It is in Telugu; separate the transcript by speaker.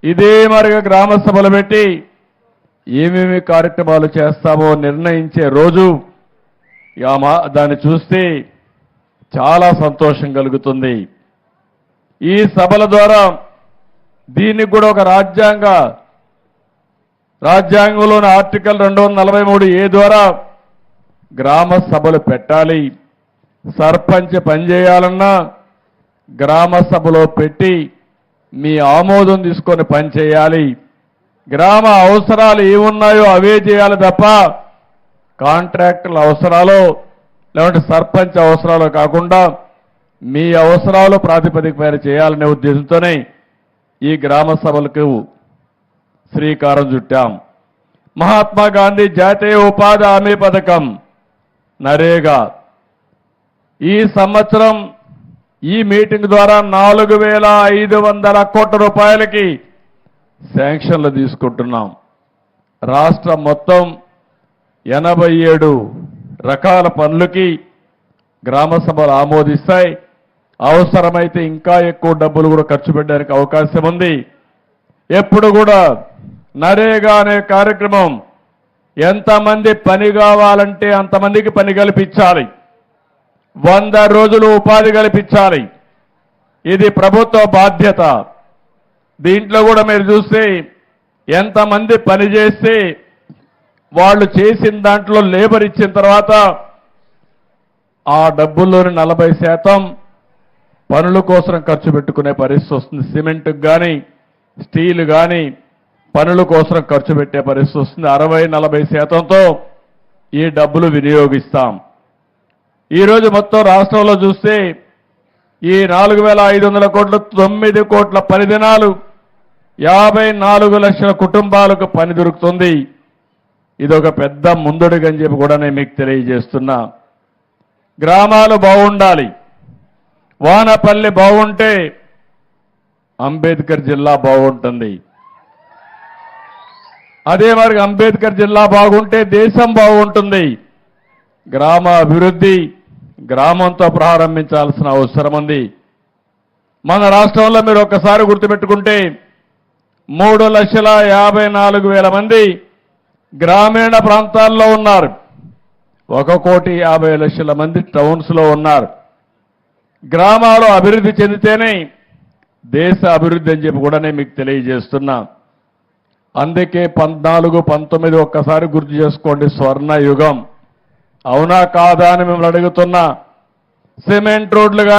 Speaker 1: ఇదే మరిగా గ్రామ సభలు పెట్టి ఏమేమి కార్యక్రమాలు చేస్తామో నిర్ణయించే రోజు దాన్ని చూస్తే చాలా సంతోషం కలుగుతుంది. ఈ సభల ద్వారా దీనికి కూడా ఒక రాజ్యాంగంలోని ఆర్టికల్ 243A ద్వారా గ్రామ సభలు పెట్టాలి. సర్పంచ్ పనిచేయాలన్నా గ్రామ సభలో పెట్టి మీ ఆమోదం తీసుకొని పనిచేయాలి. గ్రామ అవసరాలు ఏమున్నాయో అవే చేయాలి తప్ప కాంట్రాక్టుల అవసరాలు లేదంటే సర్పంచ్ అవసరాలు కాకుండా మీ అవసరాలు ప్రాతిపదిక పైన చేయాలనే ఉద్దేశంతోనే ఈ గ్రామ సభలకు శ్రీకారం చుట్టాం. మహాత్మా గాంధీ జాతీయ ఉపాధి హామీ పథకం నరేగా ఈ సంవత్సరం ఈ మీటింగ్ ద్వారా 4,500 కోట్ల రూపాయలకి శాంక్షన్లు తీసుకుంటున్నాం. రాష్ట్రం మొత్తం 87 రకాల పనులకి గ్రామ సభలు ఆమోదిస్తాయి. అవసరమైతే ఇంకా ఎక్కువ డబ్బులు కూడా ఖర్చు పెట్టడానికి అవకాశం ఉంది. ఎప్పుడు కూడా నరేగా అనే కార్యక్రమం ఎంతమంది పని కావాలంటే అంతమందికి పని కల్పించాలి. 100 రోజులు ఉపాధి కల్పించాలి. ఇది ప్రభుత్వ బాధ్యత. దీంట్లో కూడా మీరు చూస్తే ఎంతమంది పని చేస్తే వాళ్ళు చేసిన దాంట్లో లేబర్ ఇచ్చిన తర్వాత ఆ డబ్బుల్లోని 40% పనుల కోసం ఖర్చు పెట్టుకునే పరిస్థితి వస్తుంది. సిమెంట్కి కానీ స్టీల్ కానీ పనుల కోసం ఖర్చు పెట్టే పరిస్థితి వస్తుంది. 60-40%తో ఈ డబ్బులు వినియోగిస్తాం. ఈరోజు మొత్తం రాష్ట్రంలో చూస్తే ఈ 4,500 కోట్లు 9 కోట్ల పని దినాలు 54 లక్షల కుటుంబాలకు పని దొరుకుతుంది. ఇదొక పెద్ద ముందడుగని చెప్పి కూడా నేను మీకు తెలియజేస్తున్నా. గ్రామాలు బాగుండాలి. వానపల్లి బాగుంటే అంబేద్కర్ జిల్లా బాగుంటుంది. అదే మరి అంబేద్కర్ జిల్లా బాగుంటే దేశం బాగుంటుంది. గ్రామ అభివృద్ధి గ్రామంతో ప్రారంభించాల్సిన అవసరం ఉంది. మన రాష్ట్రంలో మీరు ఒక్కసారి గుర్తుపెట్టుకుంటే 3,54,000 మంది గ్రామీణ ప్రాంతాల్లో ఉన్నారు. 1,50,00,000 మంది టౌన్స్లో ఉన్నారు. గ్రామాలు అభివృద్ధి చెందితేనే దేశ అభివృద్ధి అని చెప్పి కూడా నేను మీకు తెలియజేస్తున్నా. అందుకే 14-19 ఒక్కసారి గుర్తు చేసుకోండి, స్వర్ణ యుగం. అవునా కాదా అని మిమ్మల్ని అడుగుతున్నా. సిమెంట్ రోడ్లుగా